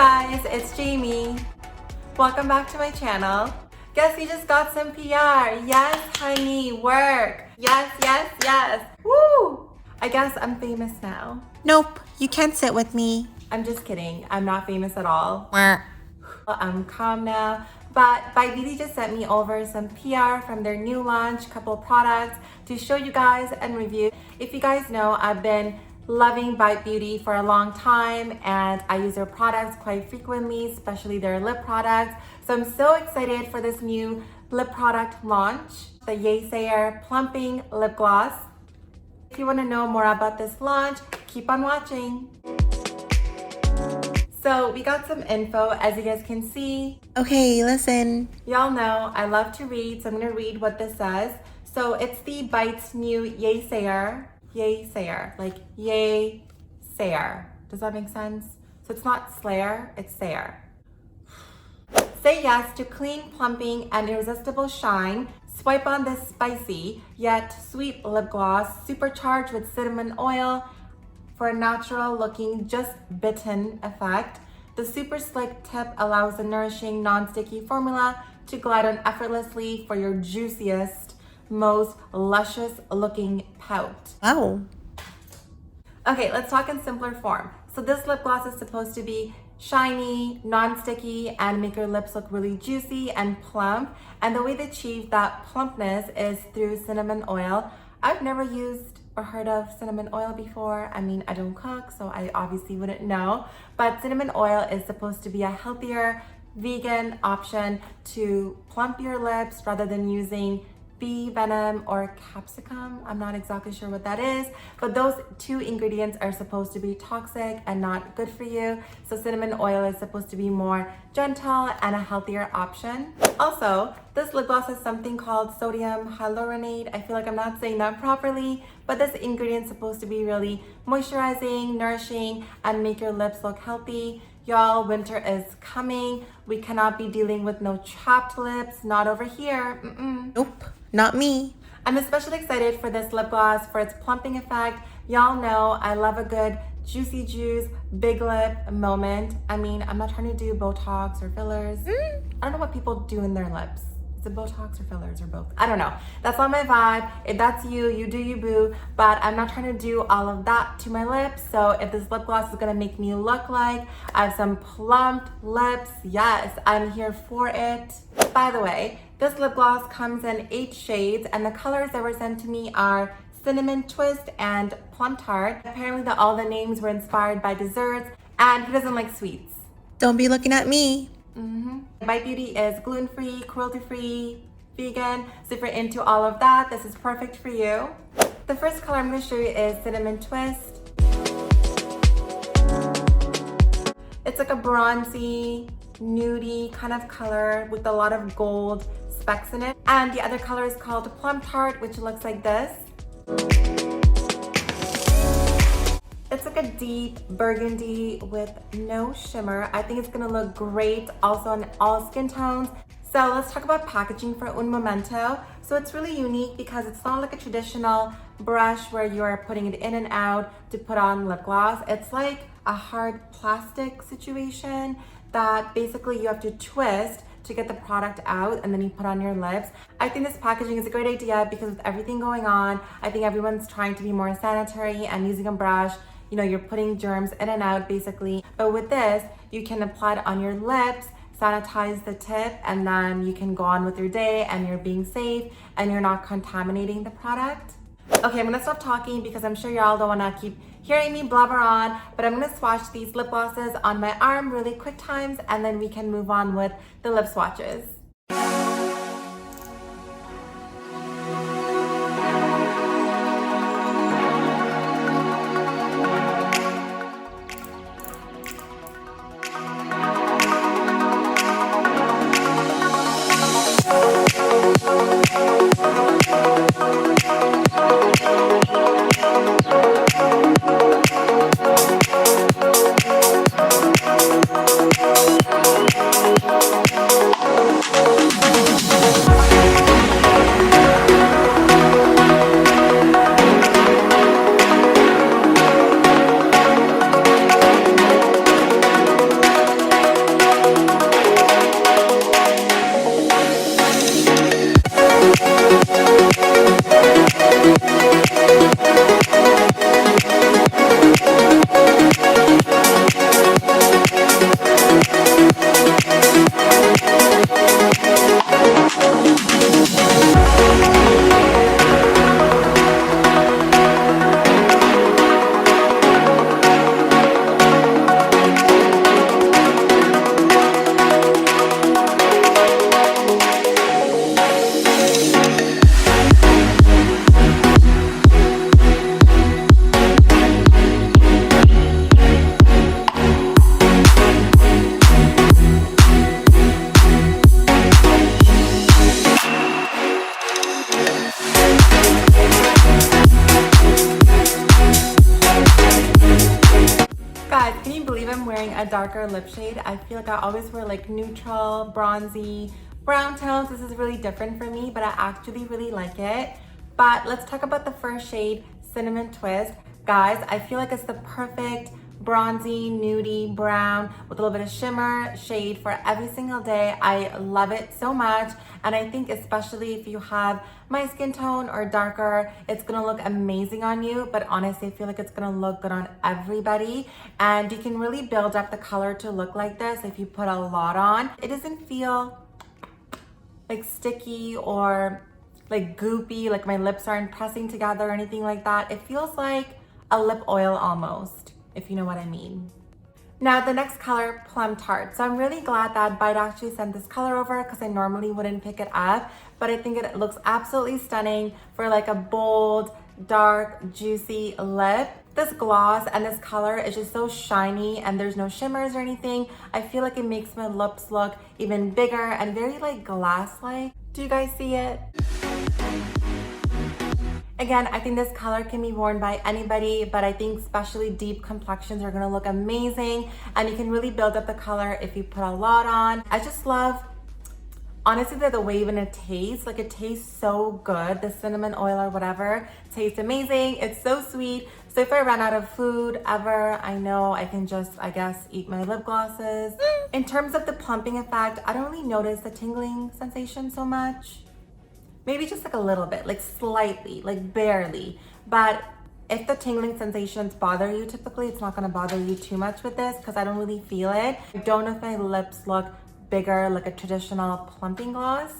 guys, it's Jamie. Welcome back to my channel. Guess you just got some PR. Yes, honey, work. Yes, yes, yes. Woo! I guess I'm famous now. Nope, you can't sit with me. I'm just kidding. I'm not famous at all. I'm calm now. But Bite Beauty just sent me over some PR from their new launch, couple products to show you guys and review. If you guys know, I've been loving Bite Beauty for a long time and I use their products quite frequently, especially their lip products. So I'm so excited for this new lip product launch, the YAYSAYER Plumping Lip Gloss. If you want to know more about this launch, keep on watching. So we got some info, as you guys can see. Okay, listen. Y'all know I love to read, so I'm gonna read what this says. So it's the Bite's new YAYSAYER. YAYSAYER, like YAYSAYER. Does that make sense? So it's not Slayer, it's Sayer. Say yes to clean plumping and irresistible shine. Swipe on this spicy yet sweet lip gloss, supercharged with cinnamon oil for a natural looking, just bitten effect. The super slick tip allows the nourishing, non-sticky formula to glide on effortlessly for your juiciest, most luscious looking pout. Wow. Okay, let's talk in simpler form. So this lip gloss is supposed to be shiny, non-sticky, and make your lips look really juicy and plump. And the way to achieve that plumpness is through cinnamon oil. I've never used or heard of cinnamon oil before. I mean, I don't cook, so I obviously wouldn't know. But cinnamon oil is supposed to be a healthier, vegan option to plump your lips rather than using bee venom or capsicum. I'm not exactly sure what that is, but those two ingredients are supposed to be toxic and not good for you. So cinnamon oil is supposed to be more gentle and a healthier option. Also, this lip gloss has something called sodium hyaluronate. I feel like I'm not saying that properly, but this ingredient is supposed to be really moisturizing, nourishing, and make your lips look healthy. Y'all, winter is coming. We cannot be dealing with no chapped lips, not over here. Nope, not me. I'm especially excited for this lip gloss for its plumping effect. Y'all know I love a good juicy juice, big lip moment. I mean, I'm not trying to do Botox or fillers. I don't know what people do in their lips. Is it Botox or fillers or both? I don't know. That's not my vibe. If that's you, you do you, boo. But I'm not trying to do all of that to my lips. So if this lip gloss is gonna make me look like I have some plumped lips, yes, I'm here for it. By the way, this lip gloss comes in 8 shades and the colors that were sent to me are Cinnamon Twist and Plum Tart. Apparently all the names were inspired by desserts, and who doesn't like sweets? Don't be looking at me. Bite Beauty is gluten-free, cruelty-free, vegan. So if you're into all of that, this is perfect for you. The first color I'm going to show you is Cinnamon Twist. It's like a bronzy, nudie kind of color with a lot of gold specks in it. And the other color is called Plum Tart, which looks like this. It's like a deep burgundy with no shimmer. I think it's gonna look great also on all skin tones. So let's talk about packaging for un momento. So it's really unique because it's not like a traditional brush where you're putting it in and out to put on lip gloss. It's like a hard plastic situation that basically you have to twist to get the product out and then you put on your lips. I think this packaging is a great idea because with everything going on, I think everyone's trying to be more sanitary and using a brush. You know, you're putting germs in and out basically. But with this, you can apply it on your lips, sanitize the tip, and then you can go on with your day and you're being safe and you're not contaminating the product. Okay, I'm gonna stop talking because I'm sure y'all don't wanna keep hearing me blabber on, but I'm gonna swatch these lip glosses on my arm really quick times and then we can move on with the lip swatches. Guys, can you believe I'm wearing a darker lip shade? I feel like I always wear like neutral, bronzy, brown tones. This is really different for me, but I actually really like it. But let's talk about the first shade, Cinnamon Twist. Guys, I feel like it's the perfect bronzy, nudie, brown with a little bit of shimmer shade for every single day. I love it so much. And I think especially if you have my skin tone or darker, it's gonna look amazing on you. But honestly, I feel like it's gonna look good on everybody. And you can really build up the color to look like this if you put a lot on. It doesn't feel like sticky or like goopy, like my lips aren't pressing together or anything like that. It feels like a lip oil almost, if you know what I mean. Now the next color, Plum Tart. So I'm really glad that Bite actually sent this color over because I normally wouldn't pick it up, but I think it looks absolutely stunning for like a bold, dark, juicy lip. This gloss and this color is just so shiny and there's no shimmers or anything. I feel like it makes my lips look even bigger and very like glass-like. Do you guys see it? Again, I think this color can be worn by anybody, but I think especially deep complexions are gonna look amazing and you can really build up the color if you put a lot on. I just love, honestly, the way even it tastes, like it tastes so good. The cinnamon oil or whatever tastes amazing. It's so sweet. So if I run out of food ever, I know I can just, I guess, eat my lip glosses. In terms of the plumping effect, I don't really notice the tingling sensation so much. Maybe just like a little bit, like slightly, like barely. But if the tingling sensations bother you, typically it's not gonna bother you too much with this because I don't really feel it. I don't know if my lips look bigger like a traditional plumping gloss.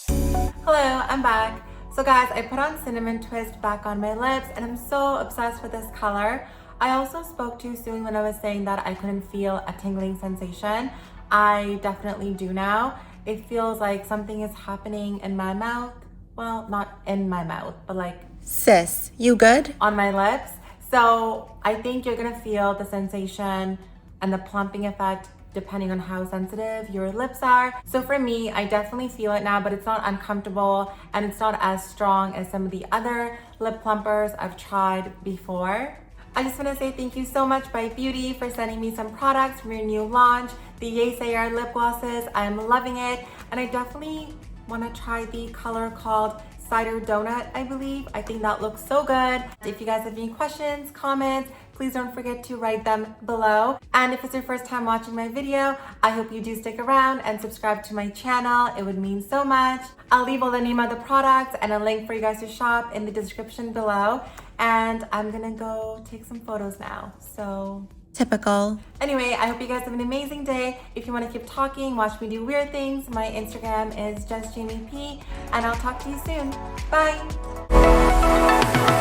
Hello, I'm back. So guys, I put on Cinnamon Twist back on my lips and I'm so obsessed with this color. I also spoke too soon when I was saying that I couldn't feel a tingling sensation. I definitely do now. It feels like something is happening in my mouth. Well, not in my mouth, but like Sis, you good? on my lips. So I think you're gonna feel the sensation and the plumping effect depending on how sensitive your lips are. So for me, I definitely feel it now, but it's not uncomfortable and it's not as strong as some of the other lip plumpers I've tried before. I just want to say thank you so much Bite Beauty for sending me some products from your new launch, the YAYSAYER lip glosses. I'm loving it, and I definitely want to try the color called Cider Donut, I believe. I think that looks so good. If you guys have any questions, comments, please don't forget to write them below. And if it's your first time watching my video, I hope you do stick around and subscribe to my channel. It would mean so much. I'll leave all the name of the products and a link for you guys to shop in the description below. And I'm gonna go take some photos now, so. Typical. Anyway, I hope you guys have an amazing day. If you want to keep talking, watch me do weird things, my Instagram is JustJamieP, and I'll talk to you soon. Bye.